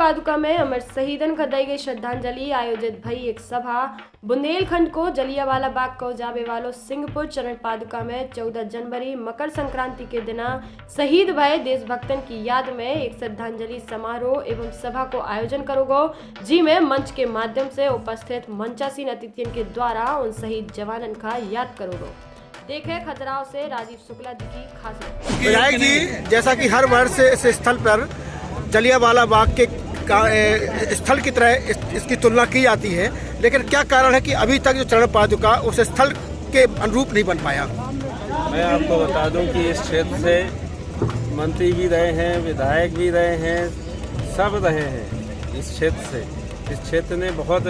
पादुका में अमर शहीदन का दी गई श्रद्धांजलि आयोजित भई एक सभा बुंदेलखंड को जलियांवाला बाग को जावे वालों सिंहपुर चरण पादुका में 14 जनवरी मकर संक्रांति के दिन शहीद भय देशभक्तन की याद में एक श्रद्धांजलि समारोह एवं सभा को आयोजन करोगो, जी में मंच के माध्यम से उपस्थित मंचासीन अतिथियों के द्वारा उन शहीद जवानन का याद करोगो। देखे खतराओं से राजीव शुक्ला की खास विधायक जी, जैसा कि हर वर्ष इस स्थल पर जलियांवाला बाग के स्थल की तरह इसकी तुलना की जाती है, लेकिन क्या कारण है कि अभी तक जो चरण पादुका उस स्थल के अनुरूप नहीं बन पाया? मैं आपको बता दूं कि इस क्षेत्र से मंत्री भी रहे हैं, विधायक भी रहे हैं, सब रहे हैं इस क्षेत्र से। इस क्षेत्र ने बहुत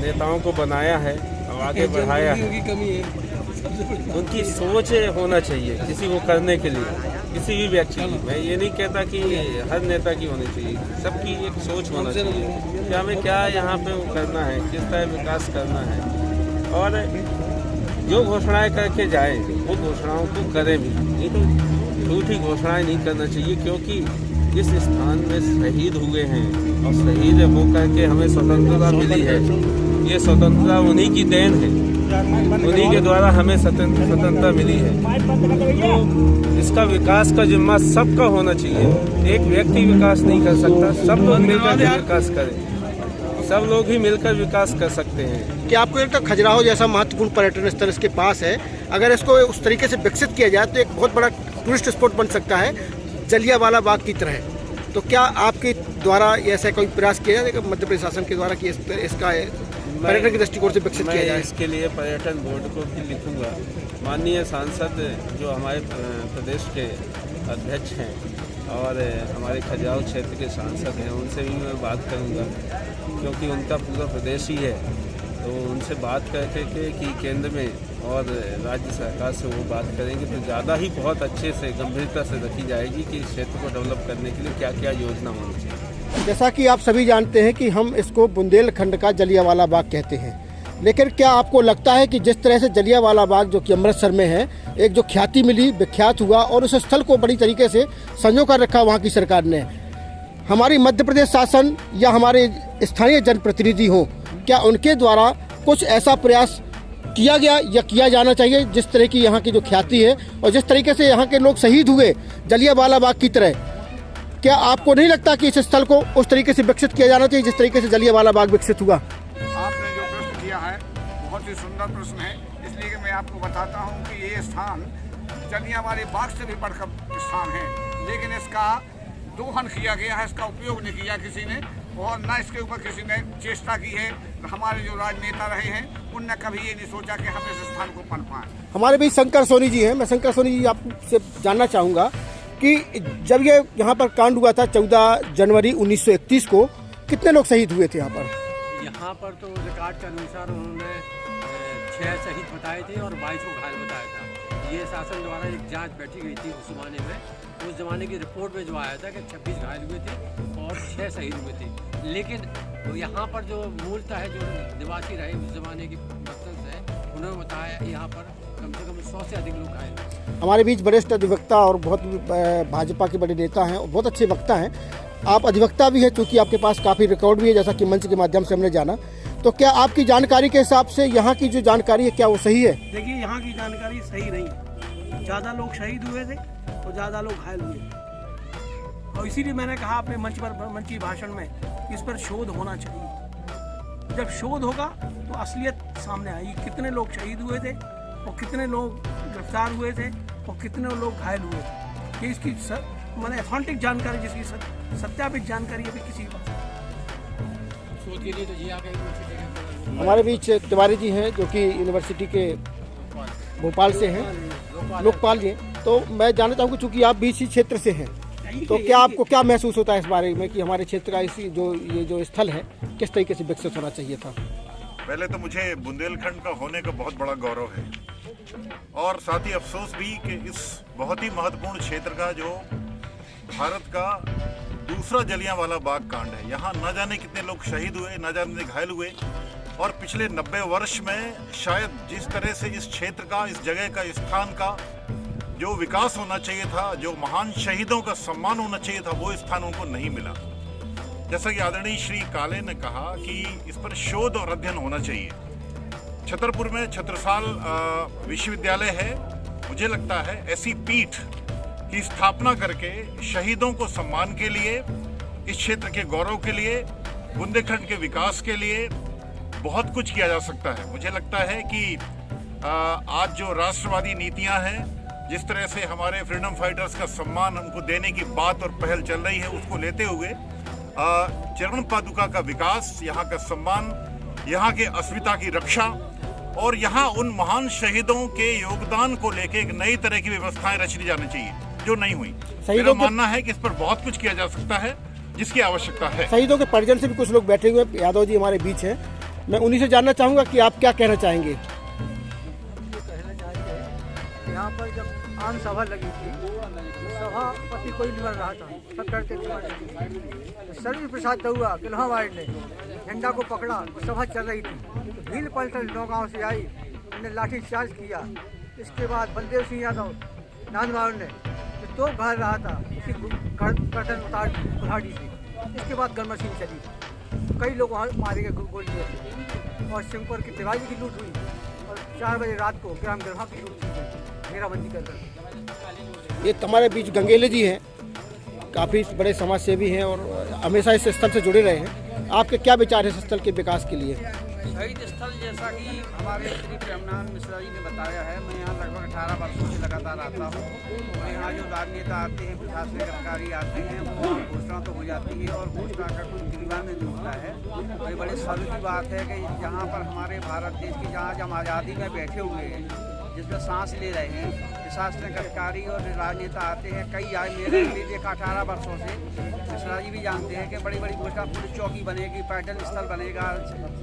नेताओं को बनाया है और आगे बढ़ाया है। उनकी सोच होना चाहिए किसी को करने के लिए, किसी भी व्यक्ति की। मैं ये नहीं कहता कि हर नेता की होनी चाहिए, सबकी एक सोच होना चाहिए कि हमें क्या यहाँ पे करना है, किस तरह विकास करना है, और जो घोषणाएं करके जाए वो घोषणाओं को करें भी। नहीं तो झूठी घोषणाएं नहीं करना चाहिए, क्योंकि इस स्थान में शहीद हुए हैं और शहीद होकर के हमें स्वतंत्रता मिली है। ये स्वतंत्रता उन्हीं की देन है, उन्हीं के द्वारा हमें स्वतंत्रता मिली है। तो इसका विकास का जिम्मा सबका होना चाहिए। एक व्यक्ति विकास नहीं कर सकता, सब लोग मिलकर विकास करें, सब लोग ही मिलकर विकास कर सकते हैं। क्या आपको लगता है खजुराहो जैसा महत्वपूर्ण पर्यटन स्थल इसके पास है, अगर इसको उस तरीके से विकसित किया जाए तो एक बहुत बड़ा टूरिस्ट स्पॉट बन सकता है जलियांवाला बाग की तरह? तो क्या आपके द्वारा ऐसा कोई प्रयास किया जाएगा मध्य प्रदेश शासन के द्वारा कि इसका पर्यटन के दृष्टिकोण से विकसित किया जाए? इसके लिए पर्यटन बोर्ड को भी लिखूंगा। माननीय सांसद जो हमारे प्रदेश के अध्यक्ष हैं और हमारे खजुराहो क्षेत्र के सांसद हैं, उनसे भी मैं बात करूंगा, क्योंकि उनका पूरा प्रदेश ही है। तो उनसे बात करके कि केंद्र में और राज्य सरकार से वो बात करेंगे तो ज़्यादा ही बहुत अच्छे से गंभीरता से रखी जाएगी कि इस क्षेत्र को डेवलप करने के लिए क्या क्या योजना होनी चाहिए। जैसा कि आप सभी जानते हैं कि हम इसको बुंदेलखंड का जलियांवाला बाग कहते हैं, लेकिन क्या आपको लगता है कि जिस तरह से जलियांवाला बाग जो कि अमृतसर में है, एक जो ख्याति मिली, विख्यात हुआ और उस स्थल को बड़ी तरीके से संजो कर रखा वहाँ की सरकार ने, हमारी मध्य प्रदेश शासन या हमारे स्थानीय जनप्रतिनिधि हों, क्या उनके द्वारा कुछ ऐसा प्रयास किया गया या किया जाना चाहिए जिस तरह की यहाँ की जो ख्याति है और जिस तरीके से यहाँ के लोग शहीद हुए जलियांवाला बाग की तरह, क्या आपको नहीं लगता कि इस स्थल को उस तरीके से विकसित किया जाना चाहिए जिस तरीके से जलियांवाला बाग विकसित हुआ? आपने जो प्रश्न किया है बहुत ही सुंदर प्रश्न है, इसलिए कि मैं आपको बताता हूँ कि ये स्थान जलियांवाले बाग से भी बढ़कर स्थान है, लेकिन इसका दोहन किया गया है, इसका उपयोग नहीं किया किसी ने, और न इसके ऊपर किसी ने चेष्टा की है। हमारे जो राजनेता रहे हैं उनने कभी ये नहीं सोचा कि हम इस स्थान को पढ़ पाएँ। हमारे भी शंकर सोनी जी हैं, मैं शंकर सोनी जी आपसे जानना चाहूँगा कि जब ये यहाँ पर कांड हुआ था 14 जनवरी 1931 को, कितने लोग शहीद हुए थे यहाँ पर? यहाँ पर तो रिकॉर्ड के अनुसार उन्होंने 6 शहीद बताए थे और 22 को घायल बताया था। ये शासन द्वारा एक जांच बैठी गई थी उस ज़माने में, उस ज़माने की रिपोर्ट में जो आया था कि 26 घायल हुए थे और 6 शहीद हुए थे। लेकिन तो यहाँ पर जो मूलतः है, जो निवासी रहे उस ज़माने की पर्सन है, उन्होंने बताया यहाँ पर कम से कम 100 से अधिक लोग घायल। हमारे बीच वरिष्ठ अधिवक्ता और बहुत भाजपा के बड़े नेता हैं और बहुत अच्छे वक्ता हैं, आप अधिवक्ता भी हैं, चूँकि आपके पास काफ़ी रिकॉर्ड भी है जैसा कि मंच के माध्यम से हमने जाना, तो क्या आपकी जानकारी के हिसाब से यहाँ की जो जानकारी है क्या वो सही है? देखिए, यहाँ की जानकारी सही नहीं है। ज़्यादा लोग शहीद हुए थे और ज़्यादा लोग घायल हुए थे, और इसीलिए मैंने कहा अपने मंची भाषण में इस पर शोध होना चाहिए। जब शोध होगा तो असलियत सामने आएगी, कितने लोग शहीद हुए थे और कितने लोग गिरफ्तार हुए थे और कितने लोग घायल हुए थे। ये इसकी मैंने ऑथेंटिक जानकारी, जिसकी सत्यापित जानकारी अभी किसी के पास शोध के लिए तो जी आगे यूनिवर्सिटी। हमारे बीच तिवारी जी हैं जो कि यूनिवर्सिटी के भोपाल से हैं, लोकपाल जी हैं। तो मैं जानना चाहूँगा, चूँकि आप बीच ही क्षेत्र से हैं, तो क्या आपको क्या महसूस होता है इस बारे में कि हमारे क्षेत्र का ये जो स्थल है किस तरीके से विकसित होना चाहिए था? पहले तो मुझे बुंदेलखंड का होने का बहुत बड़ा गौरव है, और साथ ही अफसोस भी कि इस बहुत ही महत्वपूर्ण क्षेत्र का जो भारत का दूसरा जलियांवाला बाग कांड है, यहाँ न जाने कितने लोग शहीद हुए, न जाने घायल हुए, और पिछले 90 वर्ष में शायद जिस तरह से इस क्षेत्र का, इस जगह का, स्थान का जो विकास होना चाहिए था, जो महान शहीदों का सम्मान होना चाहिए था, वो स्थान उनको नहीं मिला। जैसा कि आदरणीय श्री काले ने कहा कि इस पर शोध और अध्ययन होना चाहिए। छतरपुर में छत्रसाल विश्वविद्यालय है। मुझे लगता है ऐसी पीठ की स्थापना करके शहीदों को सम्मान के लिए, इस क्षेत्र के गौरव के लिए, बुंदेलखंड के विकास के लिए बहुत कुछ किया जा सकता है। मुझे लगता है कि आज जो राष्ट्रवादी नीतियां हैं, जिस तरह से हमारे फ्रीडम फाइटर्स का सम्मान उनको देने की बात और पहल चल रही है, उसको लेते हुए चरण पादुका का विकास, यहाँ का सम्मान, यहाँ के अस्मिता की रक्षा और यहाँ उन महान शहीदों के योगदान को लेके एक नई तरह की व्यवस्थाएं रचनी जानी चाहिए जो नहीं हुई। मेरा मानना है कि इस पर बहुत कुछ किया जा सकता है जिसकी आवश्यकता है। शहीदों के परिजन से भी कुछ लोग बैठे हुए हैं, यादव जी हमारे बीच हैं। मैं उन्हीं से जानना चाहूँगा कि आप क्या कहना चाहेंगे। यहाँ पर जब आम सभा लगी थी, सभापति कोई नहीं बन रहा था, सब डरते थे। सर्वी प्रसाद दहुआ किल्हा वार्ड ने झंडा को पकड़ा, सभा चल रही थी, भील पलटन नौगांव से आई, उन्होंने लाठी चार्ज किया। इसके बाद बलदेव सिंह यादव नांदवाड़ ने तो घर रहा था, उसी गर्दन उतार कुल्हाड़ी से। इसके बाद गरमा सिंह चली, कई लोग वहाँ मारे गए गोलियों से, और सिंहपुर की तिवारी की लूट हुई, और 4 बजे रात को ग्राम गृह की लूट हुई, घेराबंदी कर। ये हमारे बीच गंगेले जी हैं, काफ़ी बड़े समाज सेवी हैं और हमेशा इस स्थल से जुड़े रहे हैं। आपके क्या विचार है इस स्थल के विकास के लिए? शहीद स्थल जैसा कि हमारे श्री प्रेमनाथ मिश्रा जी ने बताया है, मैं यहाँ लगभग 18 वर्षों से लगातार आता हूँ और यहाँ जो राजनेता आते हैं, प्रशासनिक अधिकारी आते हैं, वो घोषणा तो हो जाती है और घोषणा का कोई क्रियान्वयन नहीं होता है। तो ये बड़े सर्व की बात है कि जहाँ पर हमारे भारत देश की जहाँ हम आज़ादी में बैठे हुए हैं, जिसमें सांस ले रहे हैं, प्रशासनिक अधिकारी और राजनेता आते हैं। कई आए, मेरे लिए देखा 18 वर्षों से, मिश्रा जी भी जानते हैं कि बड़ी बड़ी घोषणा, पुलिस चौकी बनेगी, पर्यटन स्थल बनेगा,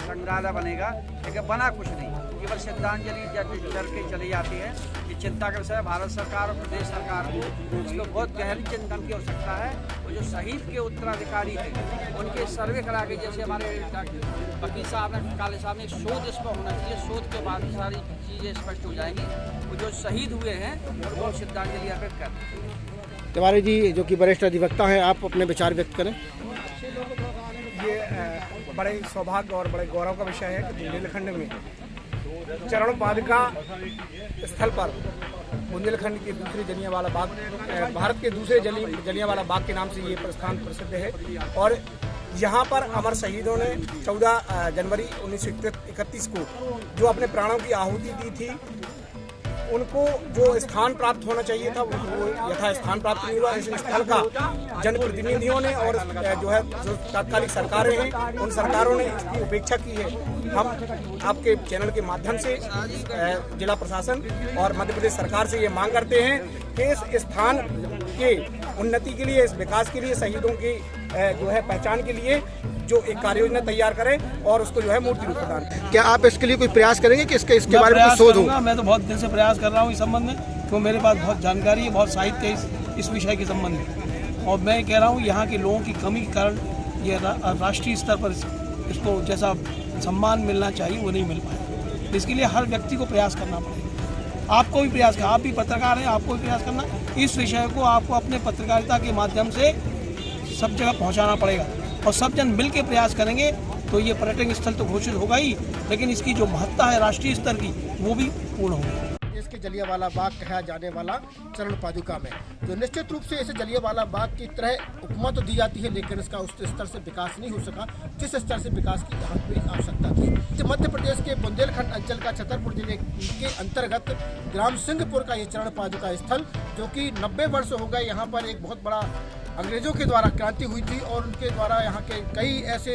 संग्रहालय बनेगा, लेकिन बना कुछ नहीं, केवल श्रद्धांजलि जल के चले जाते हैं। ये चिंता का विषय है भारत सरकार और प्रदेश सरकार को, इसको बहुत गहरी चिंतन की आवश्यकता है। और जो शहीद के उत्तराधिकारी हैं उनके सर्वे करा के, जैसे हमारे वकील साहब ने, काले साहब ने, शोध इस पर होना चाहिए, शोध के बाद सारी चीज़ें स्पष्ट हो जाएंगी। वो जो शहीद हुए हैं उनको श्रद्धांजलि अर्पित कर। तिवारी जी जो कि वरिष्ठ अधिवक्ता हैं, आप अपने विचार व्यक्त करें। ये बड़े सौभाग्य और बड़े गौरव का विषय है कि बुंदेलखंड में चरण पादुका स्थल पर बुंदेलखंड की दूसरी जलियांवाला बाग, भारत के दूसरे जलियांवाला बाग के नाम से ये स्थान प्रसिद्ध है। और यहाँ पर अमर शहीदों ने 14 जनवरी 1931 को जो अपने प्राणों की आहुति दी थी, उनको जो स्थान प्राप्त होना चाहिए था वो यथा स्थान प्राप्त नहीं हुआ। इस स्थल का जनप्रतिनिधियों ने और जो है जो तात्कालिक सरकारें हैं, उन सरकारों ने इसकी उपेक्षा की है। हम आपके चैनल के माध्यम से जिला प्रशासन और मध्य प्रदेश सरकार से ये मांग करते हैं कि इस स्थान के उन्नति के लिए, इस विकास के लिए, शहीदों की जो है पहचान के लिए जो एक कार्य योजना तैयार करें और उसको जो है मूर्ति रूप प्रदान करें। क्या आप इसके लिए कोई प्रयास करेंगे कि इसके बारे में शोध हो? मैं तो बहुत दिन से प्रयास कर रहा हूँ इस संबंध में, क्योंकि मेरे पास बहुत जानकारी है, बहुत साहित्य है इस विषय के संबंध में। और मैं कह रहा हूँ यहाँ के लोगों की कमी के कारण ये राष्ट्रीय स्तर पर इसको जैसा सम्मान मिलना चाहिए वो नहीं मिल पाया। इसके लिए हर व्यक्ति को प्रयास करना पड़ेगा। आपको भी प्रयास करना, आप भी पत्रकार हैं, आपको भी प्रयास करना, इस विषय को आपको अपने पत्रकारिता के माध्यम से सब जगह पहुँचाना पड़ेगा। और सब जन मिल के प्रयास करेंगे तो ये पर्यटन स्थल तो घोषित होगा ही, लेकिन इसकी जो महत्ता है राष्ट्रीय स्तर की वो भी पूर्ण होगी। इसके जलियांवाला बाग कहा जाने वाला चरण पादुका में जो निश्चित रूप से इसे जलियांवाला बाग की तरह उपमा तो दी जाती है, लेकिन इसका उस स्तर से विकास नहीं हो सका जिस स्तर से विकास की यहाँ पे आवश्यकता थी। मध्य प्रदेश के बुंदेलखंड अंचल का छतरपुर जिले के अंतर्गत ग्राम सिंहपुर का ये चरण पादुका स्थल, जो कि 90 वर्ष हो गए यहाँ पर एक बहुत बड़ा अंग्रेजों के द्वारा क्रांति हुई थी और उनके द्वारा यहाँ के कई ऐसे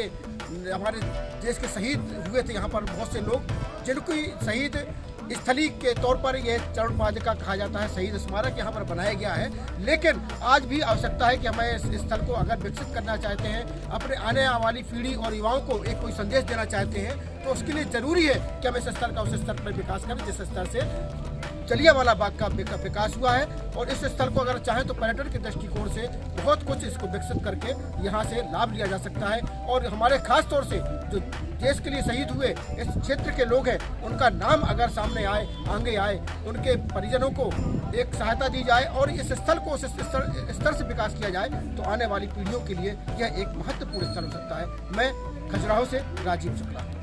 हमारे देश के शहीद हुए थे यहाँ पर बहुत से लोग, जिनकी शहीद स्थली के तौर पर यह चरण पादुका कहा जाता है, शहीद स्मारक यहाँ पर बनाया गया है। लेकिन आज भी आवश्यकता है कि हमें इस स्थल को अगर विकसित करना चाहते हैं, अपने आने वाली पीढ़ी और युवाओं को एक कोई संदेश देना चाहते हैं, तो उसके लिए जरूरी है कि हम इस स्थल का उस स्तर पर विकास करें जिस स्तर से जलियांवाला बाग का विकास हुआ है और इस स्थल को अगर चाहें तो पर्यटन के दृष्टिकोण से बहुत कुछ इसको विकसित करके यहाँ से लाभ लिया जा सकता है। और हमारे खास तौर से जो देश के लिए शहीद हुए इस क्षेत्र के लोग हैं, उनका नाम अगर सामने आगे आए, उनके परिजनों को एक सहायता दी जाए और इस स्थल को उस स्तर से विकास किया जाए तो आने वाली पीढ़ियों के लिए यह एक महत्वपूर्ण स्थल हो सकता है। मैं खजुराहो से राजीव शुक्ला।